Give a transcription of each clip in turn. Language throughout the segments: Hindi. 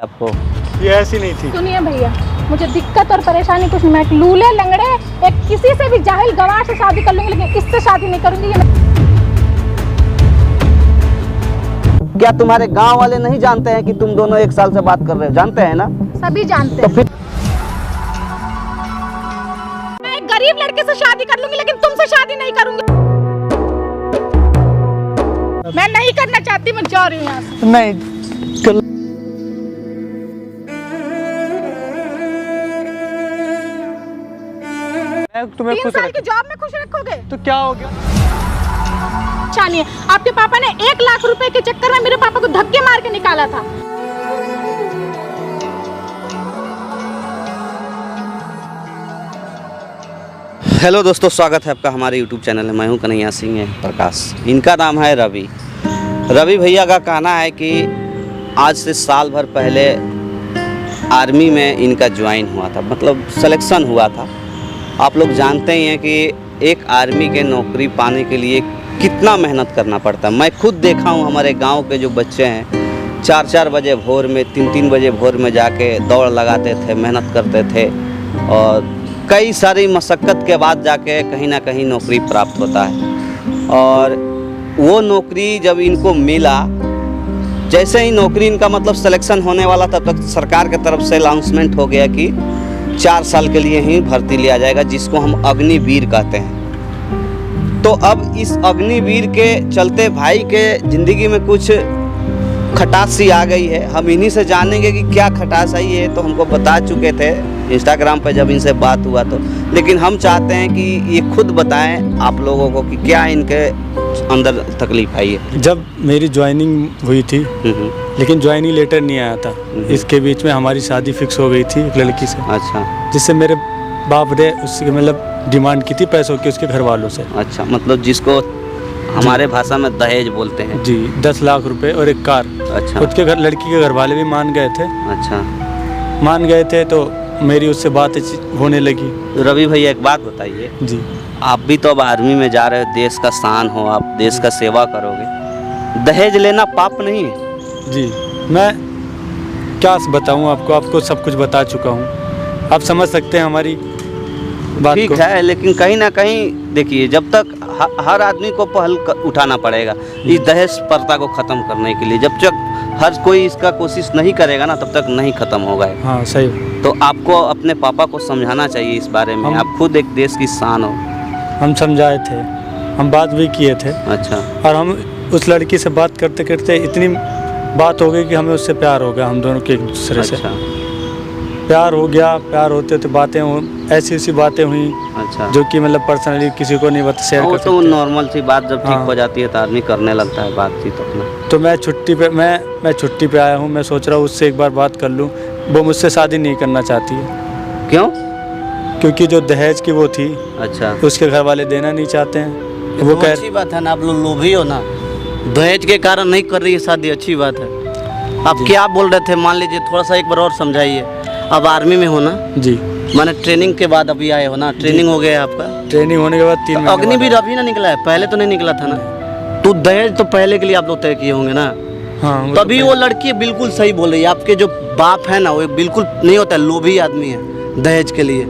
आपको ये ऐसी नहीं थी। सुनिए भैया, मुझे दिक्कत और परेशानी कुछ नहीं, मैं लूले लंगड़े एक किसी से भी जाहिल गवार से शादी कर लूंगी, लेकिन इससे शादी नहीं करूंगी। ये क्या तुम्हारे गांव वाले नहीं जानते हैं कि तुम दोनों 1 साल से बात कर रहे हो? जानते हैं ना? सभी जानते हैं। मैं एक गरीब लड़के से शादी कर लूंगी, लेकिन तुमसे शादी नहीं करूंगी। मैं नहीं करना चाहती, मैं जा रही हूँ यहाँ से। नहीं तुम्हें 3 खुश साल की जॉब में खुश रखोगे तो क्या हो गया? चाहिए। आपके पापा ने 1 लाख रुपए के चक्कर में मेरे पापा को धक्के मार के निकाला था। हेलो दोस्तों, स्वागत है आपका हमारे YouTube चैनल में। मैं हूं कन्हैया सिंह प्रकाश। इनका नाम है रवि। रवि भैया का कहना है कि आज से साल भर पहले आर्मी में इनका ज्वाइन हुआ था, मतलब सिलेक्शन हुआ था। आप लोग जानते ही हैं कि एक आर्मी के नौकरी पाने के लिए कितना मेहनत करना पड़ता है। मैं खुद देखा हूं, हमारे गांव के जो बच्चे हैं 4-4 बजे भोर में, 3-3 बजे भोर में जाके दौड़ लगाते थे, मेहनत करते थे और कई सारी मशक्क़त के बाद जाके कहीं ना कहीं नौकरी प्राप्त होता है। और वो नौकरी जब इनको मिला, जैसे ही नौकरी इनका मतलब सिलेक्शन होने वाला, तब तक सरकार की तरफ से अनाउंसमेंट हो गया कि 4 साल के लिए ही भर्ती लिया जाएगा, जिसको हम अग्निवीर कहते हैं। तो अब इस अग्निवीर के चलते भाई के ज़िंदगी में कुछ खटास सी आ गई है। हम इन्हीं से जानेंगे कि क्या खटास आई है। तो हमको बता चुके थे इंस्टाग्राम पे जब इनसे बात हुआ तो, लेकिन हम चाहते हैं कि ये खुद बताएं आप लोगों को कि क्या इनके अंदर तकलीफ आई है। जब मेरी ज्वाइनिंग हुई थी, लेकिन ज्वाइनिंग लेटर नहीं आया था, इसके बीच में हमारी शादी फिक्स हो गई थी एक लड़की से। अच्छा, जिससे मेरे बाप ने उसकी मतलब डिमांड की थी पैसों की उसके घर वालों से। अच्छा, मतलब जिसको हमारे भाषा में दहेज बोलते हैं जी, 10 लाख रुपए और एक कार। अच्छा, उसके घर लड़की के घर वाले भी मान गए थे। अच्छा, मान गए थे तो मेरी उससे बात होने लगी। रवि भैया एक बात बताइए जी, आप भी तो अब आर्मी में जा रहे हो, देश का शान हो, आप देश का सेवा करोगे, दहेज लेना पाप नहीं है? जी, मैं क्या बताऊं आपको सब कुछ बता चुका हूं। आप समझ सकते हैं हमारी बात को। ठीक है, लेकिन कहीं ना कहीं देखिए, जब तक हर आदमी को पहल उठाना पड़ेगा इस दहेज प्रथा को ख़त्म करने के लिए। जब तक हर कोई इसका कोशिश नहीं करेगा ना, तब तक नहीं ख़त्म होगा। हाँ सही। तो आपको अपने पापा को समझाना चाहिए इस बारे में। आप खुद एक देश की शान हो। हम समझाए थे, हम बात भी किए थे। अच्छा, और हम उस लड़की से बात करते करते इतनी बात हो गई कि हमें उससे प्यार हो गया, हम दोनों के एक दूसरे से प्यार हो गया। प्यार होते होते बातें ऐसी बातें हुई। अच्छा, जो कि मतलब पर्सनली किसी को नहीं बता शेयर कर सकते। तो नॉर्मल सी बात जब ठीक हो जाती है तो आदमी करने लगता है बातचीत अपना। तो मैं छुट्टी पे आया हूँ, मैं सोच रहा हूँ उससे एक बार बात कर लूँ। वो मुझसे शादी नहीं करना चाहती है। क्यों? क्योंकि जो दहेज की वो थी, अच्छा, उसके घर वाले देना नहीं चाहते हैं। वो कह अच्छी बात है ना, आप लोग लोभी हो ना, दहेज के कारण नहीं कर रही है शादी, अच्छी बात है। आप क्या बोल रहे थे? मान लीजिए, थोड़ा सा एक बार और समझाइए। अब आर्मी में हो ना? जी, माने ट्रेनिंग के बाद अभी आए हो ना? ट्रेनिंग हो गया आपका? ट्रेनिंग होने के बाद 3 महीने अग्निवीर अभी ना निकला है, पहले तो नहीं निकला था ना? तो दहेज तो पहले के लिए आप लोग तय किए होंगे ना? हाँ, तभी वो लड़की बिल्कुल सही बोल रही है। आपके जो बाप है ना, वो बिल्कुल नहीं होता है, लोभी आदमी है दहेज के लिए।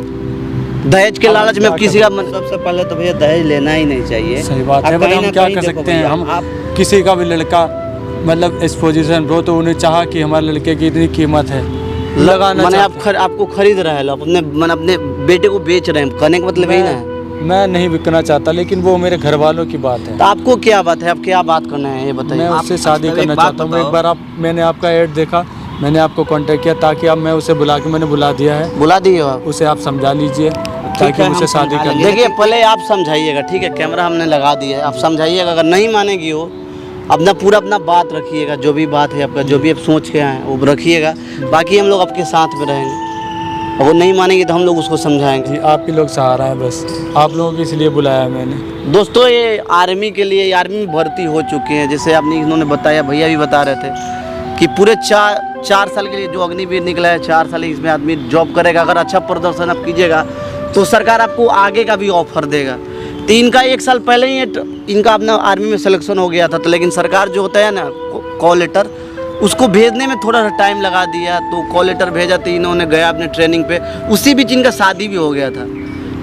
दहेज के लालच में किसी का सबसे पहले तो भैया दहेज लेना ही नहीं चाहिए। सही बात है। हम क्या कर सकते हैं? हम किसी का भी लड़का मतलब इस पोजीशन पर, तो उन्हें चाहा कि हमारे लड़के की इतनी कीमत है, लगाना मैंने आपको खरीद रहा है, अपने बेटे को बेच रहे हैं, कहने का मतलब यही ना है। मैं नहीं बिकना चाहता, लेकिन वो मेरे घर वालों की बात है। तो आपको क्या बात है? आप क्या बात करना है ये बताइए। मैं उससे शादी करना चाहता हूँ। एक बार मैंने आपका ऐड देखा, मैंने आपको कांटेक्ट किया ताकि अब मैं उसे मैंने बुला दिया है। बुला दिए हो? उसे आप समझा लीजिए ताकि मुझसे शादी कर। देखिए, पहले आप समझाइएगा, ठीक है? कैमरा हमने लगा दिया है, आप समझाइएगा। अगर नहीं मानेगी वो, अपना बात रखिएगा, जो भी बात है आपका, जो भी आप सोच के आए वो रखिएगा। बाकी हम लोग आपके साथ में रहेंगे। अगर नहीं मानेंगे तो हम लोग उसको समझाएंगे। आप ही लोग सहारा है, बस आप लोगों के इसलिए बुलाया मैंने। दोस्तों, ये आर्मी के लिए, आर्मी में भर्ती हो चुके हैं, जैसे आपने इन्होंने बताया, भैया भी बता रहे थे कि पूरे 4 साल के लिए जो अग्निवीर निकला है, 4 साल इसमें आदमी जॉब करेगा। अगर अच्छा प्रदर्शन आप कीजिएगा तो सरकार आपको आगे का भी ऑफर देगा। तो इनका 1 साल पहले ही इनका अपना आर्मी में सिलेक्शन हो गया था, तो लेकिन सरकार जो होता है ना, कॉल लेटर, उसको भेजने में थोड़ा सा टाइम लगा दिया, तो कॉल लेटर भेजा, तो इन्होंने गया अपने ट्रेनिंग पे, उसी बीच इनका शादी भी हो गया था।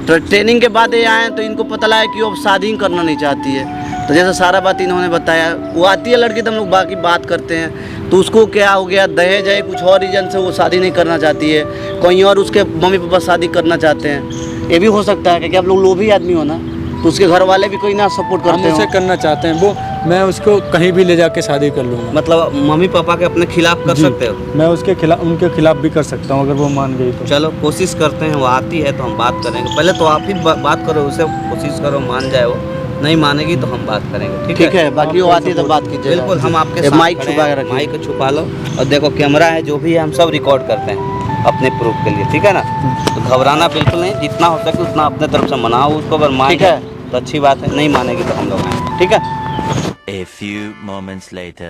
तो ट्रेनिंग के बाद ये आए तो इनको पता लगा कि वो अब शादी ही करना नहीं चाहती है। तो जैसा सारा बात इन्होंने बताया, वो आती है लड़की तो हम लोग बाकी बात करते हैं, तो उसको क्या हो गया, दहेज है कुछ और रीज़न से वो शादी नहीं करना चाहती है, कहीं और उसके मम्मी पापा शादी करना चाहते हैं। ये भी हो सकता है कि आप लोग लोभी आदमी हो ना, तो उसके घर वाले भी कोई ना सपोर्ट हम करते उसे हो। करना चाहते हैं, वो मैं उसको कहीं भी ले जाके शादी कर लूँगा। मतलब मम्मी पापा के अपने खिलाफ कर जी, सकते हो? मैं उसके खिलाफ, उनके खिलाफ भी कर सकता हूँ अगर वो मान गई तो। चलो कोशिश करते हैं, वो आती है तो हम बात करेंगे। पहले तो आप ही बात करो उससे, कोशिश करो मान जाए, वो नहीं मानेगी तो हम बात करेंगे। ठीक है, बाकी वो आती है तो बात कीजिए। बिल्कुल, हम आपके साथ माइक खड़े छुपा हैं। के रखिए, माइक को छुपा लो, और देखो कैमरा है, जो भी है हम सब रिकॉर्ड करते हैं अपने प्रूफ के लिए, ठीक है ना। तो घबराना बिल्कुल नहीं, जितना हो सके उतना अपने तरफ से मनाओ उसको, अगर मान जाए तो अच्छी बात है, नहीं मानेगी तो हम लोग आएंगे, ठीक है। A few moments later.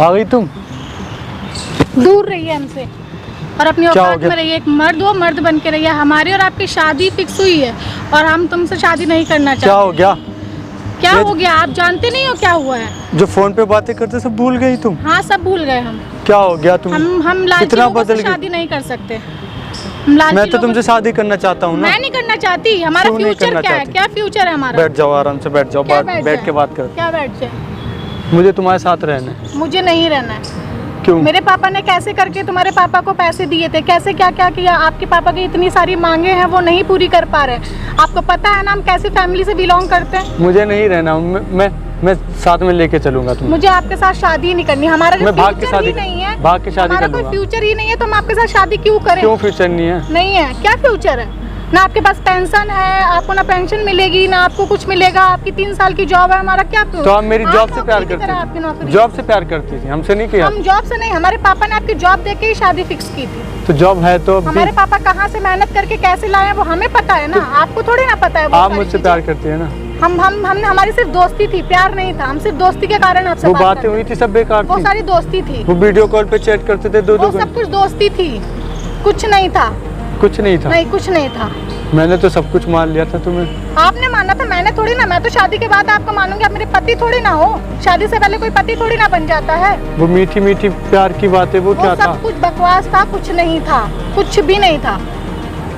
आ गई तुम? दूर रहिए हमसे और अपनी क्या हो औकात गया? में रहिए। एक मर्द हो, मर्द बन के रहिए। हमारी और आपकी शादी फिक्स हुई है और हम तुमसे शादी नहीं करना क्या हो चाहते। गया? क्या हो गया? आप जानते नहीं हो क्या हुआ है? जो फोन पे बातें करते सब भूल गई तुम? हाँ, सब भूल गए हम। क्या हो गया तुम? हम लालची इतना लोगों से बदल गई? शादी नहीं कर सकते। हम लालची मैं तो लोगों तुमसे शादी करना चाहता हूँ ना। मैं नहीं करना चाहती। हमारा क्यों नहीं फ्यूचर करना क्या है? चाहती? क्या फ्यूचर है हमारा? बैठ जाओ, आराम से बैठ जाओ, क्या बैठ जाए? के बात कर। क्या बैठ जाए? मुझे तुम्हारे साथ रहना है। मुझे नहीं रहना है। क्यों? मेरे पापा ने कैसे करके तुम्हारे पापा को पैसे दिए थे, कैसे क्या क्या किया। आपके पापा की इतनी सारी मांगे हैं, वो नहीं पूरी कर पा रहे। आपको पता है ना हम कैसी फैमिली से बिलोंग करते हैं। मुझे नहीं रहना, मैं साथ में लेके चलूंगा तुम्हें। मुझे आपके साथ शादी ही नहीं करनी। हमारा जो मैं भाग के फ्यूचर ही शादी नहीं है, भाग के शादी हमारा कर कोई लूंगा। फ्यूचर ही नहीं है, तो हम आपके साथ शादी क्यों करें? क्यों फ्यूचर नहीं है? नहीं है। क्या फ्यूचर है? ना आपके पास पेंशन है, आपको ना पेंशन मिलेगी, ना आपको कुछ मिलेगा। आपकी 3 साल की जॉब है, हमारा क्या फ्यूचर? तो आप मेरी जॉब से प्यार करती आपकी नौकरी। थी? जॉब से प्यार करती थी, हमसे नहीं किया। हम जॉब से नहीं, हमारे पापा ने आपकी जॉब देके ही शादी फिक्स की थी। तो जॉब है तो हमारे पापा कहाँ से मेहनत करके कैसे लाए हैं वो हमें पता है ना, आपको थोड़ी ना पता है वो आप सारी मुझसे चीजें। प्यार करती है ना। हमने हमारी सिर्फ दोस्ती थी, प्यार नहीं था। हम सिर्फ दोस्ती के कारण आपसे वो बात बातें करते हुई थी सब बेकार वो थी। सारी दोस्ती थी, वो वीडियो कॉल पे चैट करते थे दो वो सब कुछ दोस्ती थी। कुछ नहीं था। कुछ नहीं था। नहीं, कुछ नहीं था। मैंने तो सब कुछ मान लिया था तुम्हें। आपने माना था, मैंने थोड़ी ना। मैं तो शादी के बाद आपको मानूंगी, आप मेरे पति थोड़ी ना हो। शादी से पहले कोई पति थोड़ी ना बन जाता है। वो मीठी मीठी प्यार की बातें, वो क्या था? सब कुछ बकवास था, कुछ नहीं था, कुछ भी नहीं था।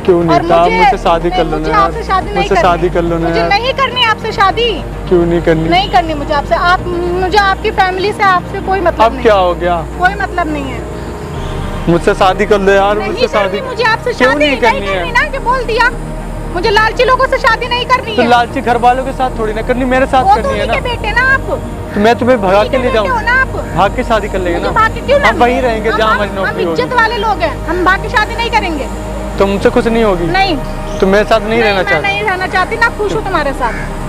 क्यों और नहीं था? आप मुझसे शादी कर लो ना मुझे यार। आपसे शादी नहीं मुझसे करनी। शादी कर लो ना मुझे यार। नहीं करनी आपसे शादी। क्यों नहीं करनी? नहीं करनी मुझे आपसे। आप मुझे आपकी फैमिली से आपसे कोई मतलब अब नहीं। क्या हो गया? कोई मतलब नहीं है। मुझसे शादी कर लो यार। नहीं मुझसे शादी करनी मुझे आपसे क्यों शादी नहीं करनी है? ना, कि बोल दिया। मुझे लालची लोगों से शादी नहीं करनी तो है। लालची घर वालों के साथ थोड़ी ना करनी, मेरे साथ वो तो करनी है उन्हीं ना। के बेटे ना आप। तो मैं तुम्हें भगा उन्हीं के ले बेटे हो जाऊँ, ना आप। भाग के शादी कर लेंगे मुझे ना। भाग के क्यों हम वहीं रहेंगे जहाँ हमारी हम नौकरी इज्जत होगी। वाले लोग हैं, हम भाग के शादी नहीं करेंगे। तो मुझसे कुछ नहीं होगी? नहीं, तो मेरे साथ नहीं रहना मैं चाहती? नहीं रहना चाहती ना, खुश हूँ तुम्हारे साथ।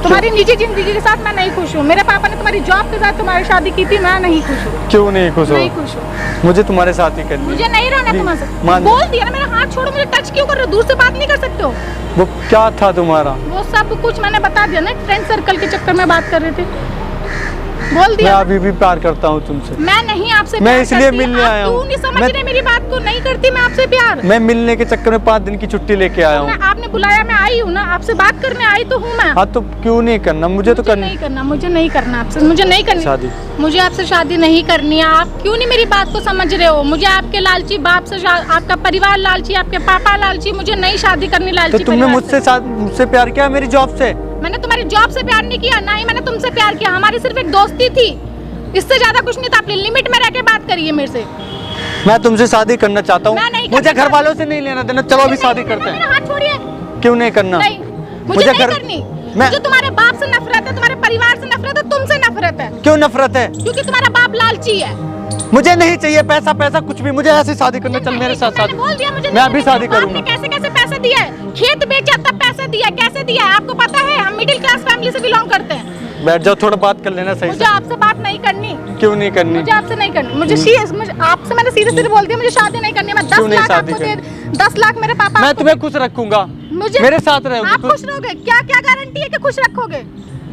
तुम्हारी निजी जिंदगी के साथ मैं नहीं खुश हूँ। मेरे पापा ने तुम्हारी जॉब के साथ तुम्हारी शादी की थी, मैं नहीं खुश हूँ। क्यों नहीं खुश हो? नहीं खुश हूँ। मुझे तुम्हारे साथ ही करनी है। मुझे नहीं रहना प्लीज, तुम्हारे साथ। मान- बोल दिया ना, मेरा हाथ छोड़ो। मुझे टच क्यों कर रहे हो? दूर से बात नहीं कर सकते हो। वो क्या था तुम्हारा? वो सब कुछ मैंने बता दिया ना, फ्रेंड सर्कल के चक्कर में बात कर रहे थे। बोल मैं दिया। अभी भी प्यार करता हूँ तुमसे। मैं नहीं आपसे मैं प्यार इसलिए करती। मिलने आप आया हूँ। क्यों नहीं समझ मैं- रहे मेरी बात को? नहीं करती मैं आपसे प्यार। मैं मिलने के चक्कर में 5 दिन की छुट्टी लेके आया हूँ। मैं आपने बुलाया, मैं आई हूँ ना, आपसे बात करने आई तो हूँ मैं। हाँ तो क्यों नहीं करना? मुझे तो मुझे करनी नहीं करना, मुझे नहीं करना आपसे, मुझे नहीं करनी शादी। मुझे आपसे शादी नहीं करनी है। आप क्यों नहीं मेरी बात को समझ रहे हो? मुझे आपके लालची बाप से आपका परिवार लालची, आपके पापा लालची, मुझे नहीं शादी करनी लालची तो तुमने परिवार से। मुझसे प्यार किया मेरी जॉब से? मैंने तुम्हारी जॉब से प्यार नहीं किया, ना ही मैंने तुमसे प्यार किया। हमारी सिर्फ एक दोस्ती थी, इससे ज्यादा कुछ नहीं था। अपनी लिमिट में रह के बात करिए मेरे से। मैं तुमसे शादी करना चाहता हूँ। मैं नहीं मुझे करना घर वालों से नहीं लेना देना। चलो अभी शादी करते मेरा हैं। हाथ छोड़िए। क्यों नहीं करना? नहीं, मुझे नहीं घर- करनी। मैं- मुझे तुम्हारे बाप से नफरत है, तुम्हारे परिवार से नफरत है, तुमसे नफरत है। क्यों नफरत है? क्योंकि तुम्हारा बाप लालची है। मुझे नहीं चाहिए पैसा पैसा कुछ भी। मुझे ऐसी शादी करना। चल मेरे साथ मैंने शादी। बोल दिया मुझे मैं नहीं अभी करनी। शादी बाप ने करूंगा। कैसे कैसे पैसे दिए हैं? खेत बेचा तब पैसे दिए, कैसे दिया है आपको पता है? हम मिडिल क्लास फैमिली से बिलोंग करते हैं। बैठ जाओ, थोड़ा बात कर लेना सही मुझे से। आपसे बात नहीं करनी। क्यों नहीं करनी? मुझे आपसे नहीं करनी। मुझे आपसे मैंने सीधे सीधे बोल दिया, मुझे शादी नहीं करनी। मैं 10 क्यों नहीं लाख शादी आपको दे, करनी? 10 लाख मेरे पापा मैं आपको तुम्हें खुश रखूंगा। मुझे मेरे साथ रहोगे आप खुश। खुश रहोगे? क्या क्या गारंटी है कि खुश रखोगे?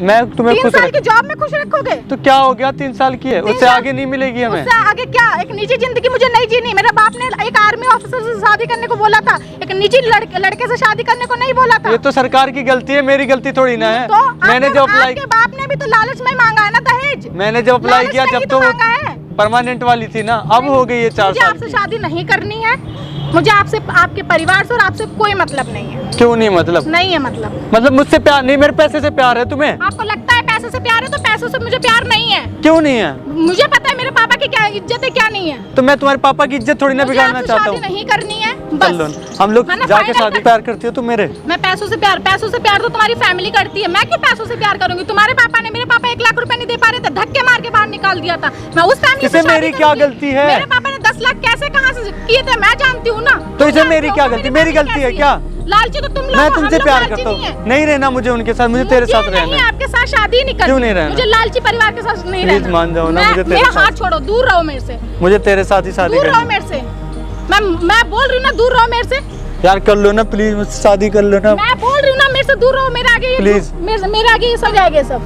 मैं तुम्हें 3 खुश साल रख की जॉब में खुश रखोगे? तो क्या हो गया, 3 साल की है, 3 उससे साल? आगे नहीं मिलेगी हमें। उससे आगे क्या? एक निजी जिंदगी मुझे नहीं जीनी। मेरे बाप ने एक आर्मी ऑफिसर से शादी करने को बोला था, एक निजी लड़के से शादी करने को नहीं बोला था। ये तो सरकार की गलती है, मेरी गलती थोड़ी ना है। तो मैंने जब अप्लाई, आपके बाप ने भी तो लालच में मांगा है ना दहेज। मैंने जब अप्लाई लालच किया में ही जब तो मांगा है। परमानेंट वाली थी ना, अब हो गई है 4 मुझे साल आपसे की। शादी नहीं करनी है। मुझे आपसे, आपके परिवार से और आपसे कोई मतलब नहीं है। क्यों नहीं मतलब? नहीं है मतलब। मतलब मुझसे प्यार नहीं, मेरे पैसे से प्यार है तुम्हें? आपको लगता है पैसे से प्यार है, तो पैसों से मुझे प्यार नहीं है। क्यों नहीं है? मुझे पता है मेरे पापा की क्या इज्जत है क्या नहीं है। तो मैं तुम्हारे पापा की इज्जत थोड़ी ना मुझे बिगाड़ना आपसे चाहता शादी हूँ। नहीं करनी है कर लो बस। ना। हम लोग है ना, जाके final शादी कर- प्यार करती हो तुम मेरे? मैं पैसों से प्यार तो तुम्हारी फैमिली करती है। मैं क्यों पैसों से प्यार करूंगी? तुम्हारे पापा ने, मेरे पापा 1 लाख रुपए नहीं दे पा रहे थे, धक्के मार के बाहर निकाल दिया था। मैं उस फैमिली से इसमें शादी मेरी क्या करूंगी। गलती है? मेरे पापा ने 10 लाख कैसे कहाँ से किए थे मैं जानती हूँ ना। तो तुम इसमें जानते मेरी हो क्या ना गलती? मेरी मेरी family गलती है कैसी क्या? लालची तो तुम लोग, मैं हम तुमसे लोग प्यार लालची करता नहीं है। हूँ, नहीं रहना मुझे उनके साथ, मुझे तेरे साथ मुझे रहना नहीं, है। आपके साथ शादी ही नहीं करनी। क्यों नहीं रहना? मुझे लालची परिवार के साथ नहीं Please रहना। मान जाओ ना, मुझे तेरे मेरा साथ। हाथ छोड़ो, दूर रहो मेरे से। मुझे तेरे साथ ही शादी दूर रहो करनी मेरे से। मैं बोल रही हूँ ना, दूर रहो मेरे से। है। यार कर लो ना प्लीज, मुझसे शादी कर लो ना मैं बोल रही हूँ ना, मेरे से दूर रहो। मेरे आगे Please. मेरे आगे ये सब जाएगा सब।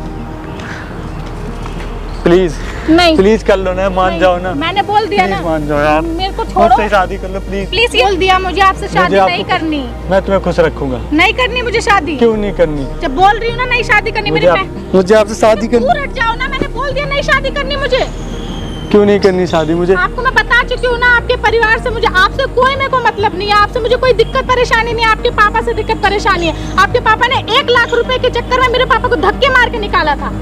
प्लीज। नहीं प्लीज कर लो ना, मान नहीं, जाओ ना। मैंने बोल दिया प्लीज ना। मान जाओ यार, मेरे को छोड़ो मुझसे शादी कर लो प्लीज। प्लीज। बोल दिया मुझे आपसे शादी मुझे नहीं आपको- करनी। मैं तुम्हें खुश रखूंगा। नहीं करनी मुझे शादी। क्यों नहीं करनी? जब बोल रही हूँ ना नहीं शादी करनी मुझे मेरे मुझे आपसे शादी दूर करनी। हट जाओ ना। मैंने बोल दिया नहीं शादी करनी मुझे। क्यों नहीं करनी शादी मुझे? आपको मैं बता चुकी हूँ ना, आपके परिवार से मुझे, आपसे कोई मेरे को मतलब नहीं है। आपसे मुझे कोई दिक्कत परेशानी नहीं है। आपके पापा से दिक्कत परेशानी है। आपके पापा ने 1 लाख रुपए के चक्कर में मेरे पापा को धक्के मार के निकाला था।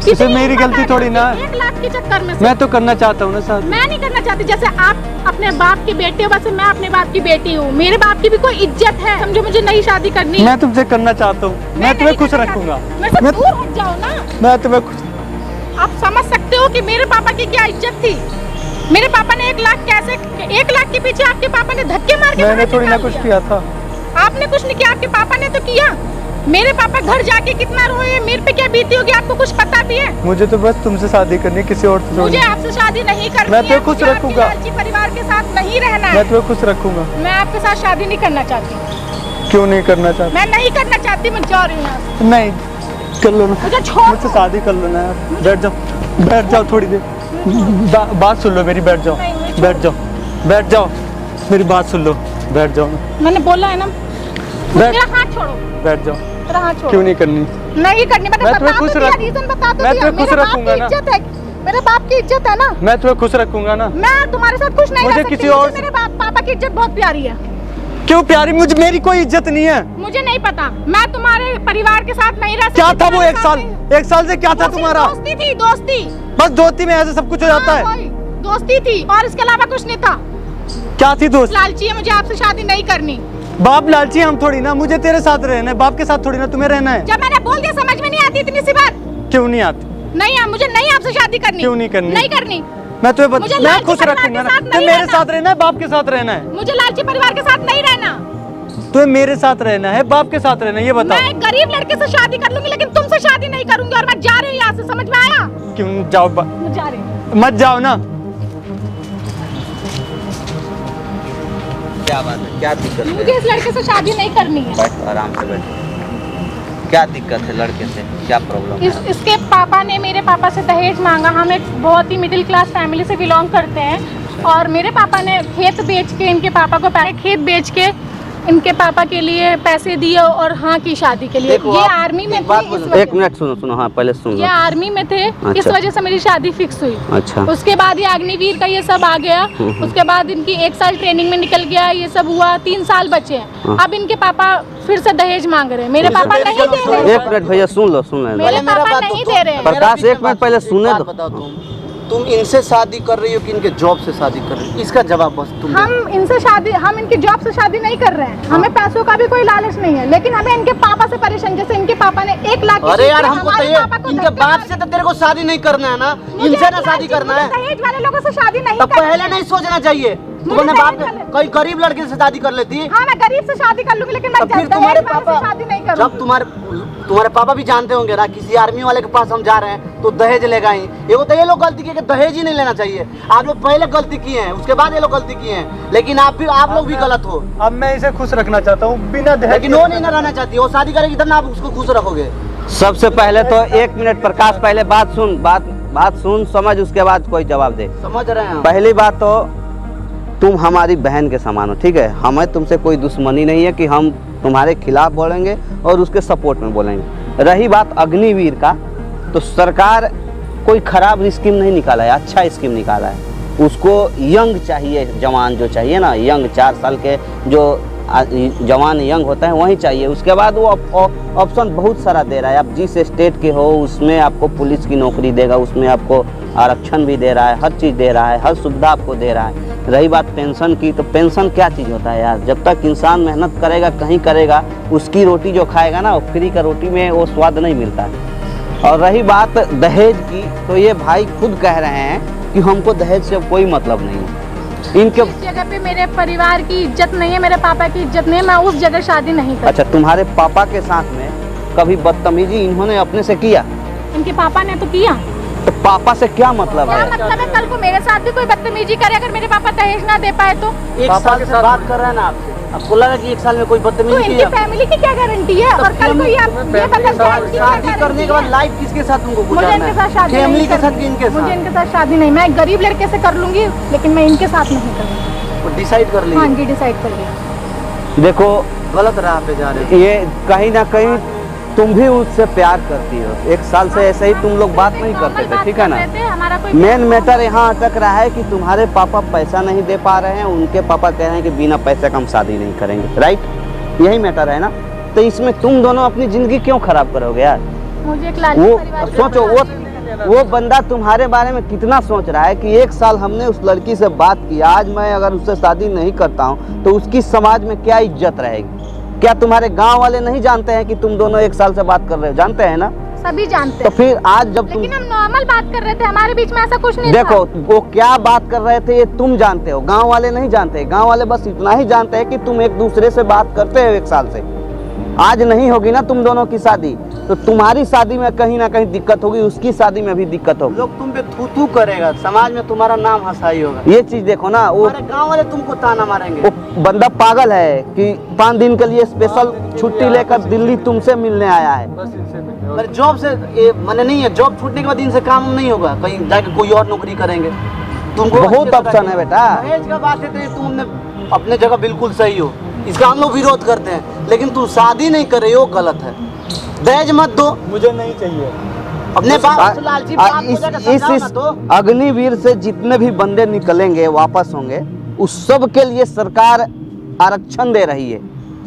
इसमें मेरी गलती थोड़ी ना है। 1 लाख के चक्कर में से। मैं तो करना चाहता हूँ ना शादी। मैं नहीं करना चाहती। जैसे आप अपने बाप की बेटे हो, वैसे मैं अपने बाप की बेटी हूँ। मेरे बाप की भी कोई इज्जत है। समझो, मुझे नई शादी करनी है। मैं तुमसे करना चाहता हूँ, मैं तुम्हें नहीं खुश करना रखूंगा। चाहती। मेरे से मैं दूर हट जाओ ना। मैं तुम्हें खुश। आप समझ सकते हो कि मेरे पापा की क्या इज्जत थी। मेरे पापा ने 1 लाख कैसे, 1 लाख के पीछे आपके पापा ने धक्के मार के मैंने बाहर थोड़ी ना निकाल कुछ दिया। किया था। आपने कुछ नहीं किया, आपके पापा ने तो किया। मेरे पापा घर जाके कितना रोए, मेरे पे क्या बीती होगी आपको कुछ पता भी है? मुझे तो बस तुमसे शादी करनी है, किसी और से मुझे नहीं। आपसे शादी नहीं करनी मैं है। तो खुश मुझे आपके रखूंगा। लालची परिवार के साथ नहीं रहना है। मैं तुम्हें खुश रखूंगा। मैं आपके साथ शादी नहीं करना चाहती। क्यों नहीं करना चाहता? मैं नहीं करना चाहती। मैं जा रही हूँ यहाँ से। नहीं कर लो ना, मुझे छोड़ मुझसे शादी कर लो ना यार। बैठ जाओ थोड़ी देर। बात सुन लो मेरी, बैठ जाओ। नहीं, मुझे बैठ जाओ मेरी बात सुन लो, बैठ जाओ ना। मैंने बोला है ना, बैठ मेरा हाथ छोड़ो। बैठ जाओ। मेरा हाथ छोड़ो। क्यों नहीं करनी? नहीं करनी। मैंने मैं बता तुम्हें तो खुश दिया, रख- रीजन बता तो मैं दिया। तुम्हें खुश मेरे बाप रखूंगा की ना। इज्जत है। मेरे बाप की इज्जत है ना। मैं तुम्हें खुश रखूंगा ना। मैं तुम्हारे साथ खुश नहीं मुझे रह सकती। किसी और- मेरे पापा की इज्जत बहुत प्यारी है। क्यों प्यारी? मुझे मेरी कोई इज्जत नहीं है। मुझे नहीं पता। मैं तुम्हारे परिवार के साथ नहीं रह सकती। क्या था वो तुम्हारे 1 साथ साल? नहीं। 1 साल से क्या था वो सिर्फ तुम्हारा? दोस्ती थी, दोस्ती। बस दोस्ती में ऐसे सब कुछ हो जाता हाँ, है। वही, दोस्ती थी और इसके अलावा कुछ नहीं था। क्या थी दोस्त? लालची है, मुझे आपसे शादी नहीं करनी। बाप लालची हम थोड़ी ना, मुझे तेरे साथ रहना है, बाप के साथ थोड़ी ना तुम्हें रहना है। जब मैंने बोल दिया समझ में नहीं आती इतनी सी बात। क्यों नहीं आती? नहीं, मुझे नहीं आपसे शादी करनी। क्यों नहीं करनी? नहीं करनी। मैं तुम्हें मुझे मैं लालची खुश परिवार रखूंगा के ना। साथ तुम्हें नहीं मेरे रहना। साथ रहना है, बाप के साथ रहना है? मुझे लालची परिवार के साथ नहीं रहना। तुम्हें मेरे साथ रहना है, बाप के साथ रहना है, ये बताओ। मैं एक गरीब लड़के से शादी कर लूंगी, लेकिन तुमसे शादी नहीं करूंगी। और मैं जा रही हूँ यहाँ से, समझ में आया? क्यों जाओ? मैं जा रही हूँ। मत जाओ ना। क्या बात है, क्या दिक्कत मुझे है? इस लड़के से शादी नहीं करनी है। बैठो, आराम से बैठो। क्या दिक्कत है लड़के से, क्या प्रॉब्लम है? इसके पापा ने मेरे पापा से दहेज मांगा। हम एक बहुत ही मिडिल क्लास फैमिली से बिलोंग करते हैं और मेरे पापा ने खेत बेच के इनके पापा को खेत बेच के इनके पापा के लिए पैसे दिए और हाँ की शादी के लिए। देखो, ये आप आर्मी में एक बात थे, बोलो। इस वजह- एक मिनट सुनो, हाँ पहले सुन ये लो। आर्मी में थे, इस अच्छा। वजह से मेरी शादी फिक्स हुई। अच्छा। उसके बाद ये अग्निवीर का ये सब आ गया। उसके बाद इनकी 1 साल ट्रेनिंग में निकल गया, ये सब हुआ। 3 साल बचे हैं। हाँ। अब इनके पापा फिर से दहेज मांग रहे हैं। मेरे पापा नहीं दे रहे। एक मिनट भैया, सुन लो, सुन मेरे लो। पापा नहीं दे रहे हैं। प्रकाश, एक मिनट पहले सुने दो। बताओ, तुम इनसे शादी कर रही हो कि इनके जॉब से शादी कर रही हो? इसका जवाब बस तुम दो। हम इनसे शादी, हम इनकी जॉब से शादी नहीं कर रहे हैं। हमें पैसों का भी कोई लालच नहीं है, लेकिन हमें इनके पापा से परेशान। जैसे इनके पापा ने 1 लाख की अरे चीज़ यार, पे हमको तो हमारे ये पापा को इनके धक्के बाप मार से तो तेरे को शादी नहीं करना है ना, मुझे इनसे ना लालची, शादी करना मुझे है। दहेज वाले लोगों से शादी नहीं तब करनी पहले है। नहीं सोचना चाहिए। तुम मुझे अपने दहेज बाप वाले- कोई गरीब लड़के से शादी कर लेती। हाँ, मैं गरीब से शादी कर लूंगी, लेकिन मैं तब फिर दहेज तुम्हारे वाले से पापा, शादी नहीं जब करूंगी। तुम्हारे पापा भी जानते होंगे ना, किसी आर्मी वाले के पास हम जा रहे हैं तो दहेज लेगा ही। ये लोग गलती किए कि दहेज ही नहीं लेना चाहिए। आप लोग पहले गलती किए हैं, उसके बाद ये लोग गलती किए हैं, लेकिन आप लोग भी गलत हो। अब मैं इसे खुश रखना चाहता हूँ बिना दहेज लेकिन वो नहीं ना रहना चाहती, वो शादी करेगी तब ना आप उसको खुश रखोगे। सबसे पहले तो 1 मिनट प्रकाश, पहले बात सुन समझ, उसके बाद कोई जवाब दे। समझ रहे हैं हम। पहली बात तो तुम हमारी बहन के समान हो, ठीक है। हमें तुमसे कोई दुश्मनी नहीं है कि हम तुम्हारे खिलाफ बोलेंगे और उसके सपोर्ट में बोलेंगे। रही बात अग्निवीर का, तो सरकार कोई खराब स्कीम नहीं निकाला है, अच्छा स्कीम निकाला है। उसको यंग चाहिए, जवान जो चाहिए ना, यंग 4 साल के जो जवान यंग होता है वही चाहिए। उसके बाद वो ऑप्शन बहुत सारा दे रहा है। आप जिस स्टेट के हो उसमें आपको पुलिस की नौकरी देगा, उसमें आपको आरक्षण भी दे रहा है, हर चीज़ दे रहा है, हर सुविधा आपको दे रहा है। रही बात पेंशन की, तो पेंशन क्या चीज़ होता है यार? जब तक इंसान मेहनत करेगा, कहीं करेगा, उसकी रोटी जो खाएगा ना, वो फ्री का रोटी में वो स्वाद नहीं मिलता है। और रही बात दहेज की, तो ये भाई खुद कह रहे हैं कि हमको दहेज से कोई मतलब नहीं है। इनके इस जगह पे मेरे परिवार की इज्जत नहीं है, मेरे पापा की इज्जत नहीं है, मैं उस जगह शादी नहीं कर। अच्छा, तुम्हारे पापा के साथ में कभी बदतमीजी इन्होंने अपने से किया? इनके पापा ने तो किया। तो पापा से क्या मतलब क्या है? मतलब है? कल को मेरे साथ भी कोई बदतमीजी करे, अगर मेरे पापा दहेज ना दे पाए तो? 1 साल से बात कर रहे हैं ना आपसे, आपको लगा कि 1 साल में कोई तो बदतमीजी इनकी की है? फैमिली की क्या गारंटी है? और कल को ये बता शादी करने के बाद लाइफ किसके साथ तुमको मुझे गुजारना इनके साथ है? शादी फैमिली नहीं के साथ करनी। कि इनके मुझे साथ? इनके साथ शादी नहीं, मैं एक गरीब लड़के से कर लूंगी, लेकिन मैं इनके साथ नहीं करूंगी। वो डिसाइड कर हाँ ली। जी, डिसाइड कर लिया। देखो, गलत राह पे जा रहे हो। ये कहीं ना कहीं तुम भी उससे प्यार करती हो। 1 साल से ऐसे ही तुम लोग बात नहीं करते थे, ठीक है ना। मेन मैटर यहाँ अटक रहा है कि तुम्हारे पापा पैसा नहीं दे पा रहे हैं, उनके पापा कह रहे हैं कि बिना पैसे का हम शादी नहीं करेंगे, राइट? यही मैटर है ना। तो इसमें तुम दोनों अपनी जिंदगी क्यों खराब करोगे यार? मुझे एक लालची वो परिवार से सोचो, वो बंदा तुम्हारे बारे में कितना सोच रहा है कि 1 साल हमने उस लड़की से बात की, आज मैं अगर उससे शादी नहीं करता हूँ तो उसकी समाज में क्या इज्जत रहेगी? क्या तुम्हारे गांव वाले नहीं जानते हैं कि तुम दोनों 1 साल से बात कर रहे हो? जानते हैं ना। सभी जानते तो हैं। फिर आज जब तुम, लेकिन हम नॉर्मल बात कर रहे थे, हमारे बीच में ऐसा कुछ नहीं देखो था। वो क्या बात कर रहे थे ये तुम जानते हो, गांव वाले नहीं जानते। गांव वाले बस इतना ही जानते हैं कि तुम एक दूसरे से बात करते हो 1 साल से। आज नहीं होगी ना तुम दोनों की शादी, तो तुम्हारी शादी में कहीं ना कहीं दिक्कत होगी, उसकी शादी में भी दिक्कत होगी। लोग तुम पे थू थू करेगा, समाज में तुम्हारा नाम हंसाई होगा। ये चीज देखो ना, वो हमारे गांव वाले तुमको ताना मारेंगे। वो बंदा पागल है कि 5 दिन के लिए स्पेशल छुट्टी लेकर दिल्ली तुमसे मिलने आया है। पर जॉब से ये माने नहीं है, जॉब छूटने के बाद इनसे काम नहीं होगा, कहीं जाके कोई और नौकरी करेंगे। तुमको बहुत ऑप्शन है बेटा। दहेज का बात है तो तुमने अपने जगह बिल्कुल सही हो, इसका हम लोग विरोध करते हैं, लेकिन तुम शादी नहीं कर रहे हो, गलत है। दहेज मत दो, मुझे नहीं चाहिए। अपने बाप से लालची बाप को जाकर समझाओ ना तो। अग्निवीर से जितने भी बंदे निकलेंगे वापस होंगे, उस सब के लिए सरकार आरक्षण दे रही है,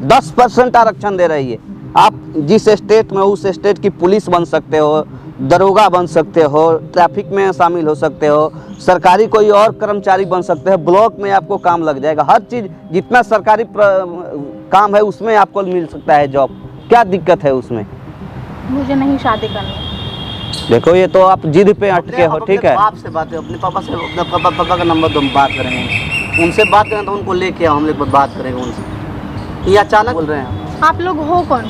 10% आरक्षण दे रही है। आप जिस स्टेट में उस स्टेट की पुलिस बन सकते हो, दरोगा बन सकते हो, ट्रैफिक में शामिल हो सकते हो, सरकारी कोई और कर्मचारी बन सकते हैं, ब्लॉक में आपको काम लग जाएगा। हर चीज़ जितना सरकारी काम है उसमें आपको मिल सकता है जॉब। क्या दिक्कत है उसमें? मुझे नहीं शादी करनी। देखो ये तो आप जिद पे अटके हो, ठीक है। बाप से बात है, अपने पापा से, अपने पापा का नंबर दो, हम बात करेंगे उनसे। बात करें तो उनको लेके आओ, हम लोग बात करेंगे उनसे। ये अचानक बोल रहे हैं आप लोग हो कौन?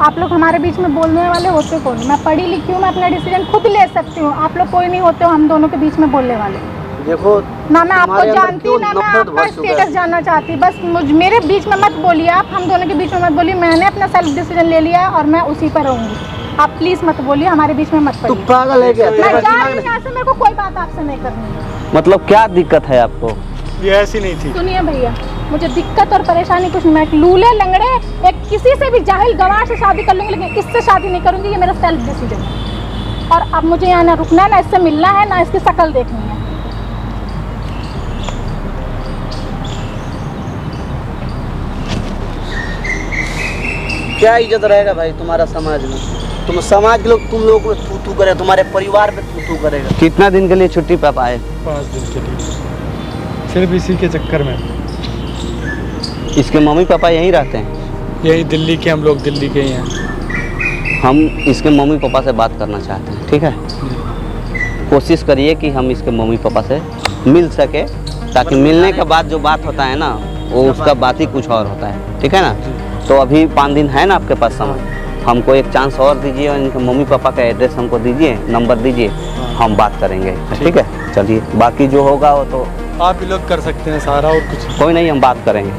आप लोग हमारे बीच में बोलने वाले होते कौन? मैं पढ़ी लिखी हूँ, मैं अपना डिसीजन खुद ले सकती हूँ। आप लोग कोई नहीं होते हो हम दोनों के बीच में बोलने वाले। देखो ना मैं आपको तुम्हारे अंदर जानती क्यों ना मैं नफरत आपका भर चुका है। स्टेटस जानना चाहती। बस मेरे बीच में मत बोलिए, आप हम दोनों के बीच में मत बोलिए। मैंने अपना सेल्फ डिसीजन ले लिया है और मैं उसी पर रहूंगी। आप प्लीज मत बोलिए, हमारे बीच में मत तू पड़िए। पागल है क्या? मैं तेरा जा दिमाग रही हूँ यहाँ से, मेरे को कोई बात आपसे नहीं करनी है। मतलब क्या दिक्कत है आपको? ये ऐसी नहीं थी। सुनिए भैया, मुझे दिक्कत और परेशानी कुछ नहीं। मैं एक लूले लंगड़े एक किसी से भी जाहिल गवार से शादी कर लूंगी, लेकिन इससे शादी नहीं करूंगी। ये मेरा सेल्फ डिसीजन है। और अब मुझे यहाँ ना रुकना है, ना इससे मिलना है, ना इसकी शक्ल देखनी है। क्या इज्जत रहेगा भाई तुम्हारा समाज में? तुम समाज के लोग तुम लोगों को थू थू करे, तुम्हारे परिवार पे थू थू करेगा। कितना दिन के लिए छुट्टी पे आए? 5 दिन के लिए, सिर्फ इसी के चक्कर में। इसके मम्मी पापा यहीं रहते हैं? यही दिल्ली के, हम लोग दिल्ली के ही हैं। हम इसके मम्मी पापा से बात करना चाहते हैं, ठीक है। कोशिश करिए कि हम इसके मम्मी पापा से मिल सके, ताकि मिलने के बाद जो बात होता है ना, वो उसका बात ही कुछ और होता है, ठीक है ना। तो अभी 5 दिन है ना आपके पास समय, हमको एक चांस और दीजिए और इनके मम्मी पापा का एड्रेस हमको दीजिए, नंबर दीजिए, हम बात करेंगे, ठीक है। चलिए, बाकी जो होगा वो तो आप भी लोग कर सकते हैं सारा, और कुछ कोई नहीं, हम बात करेंगे।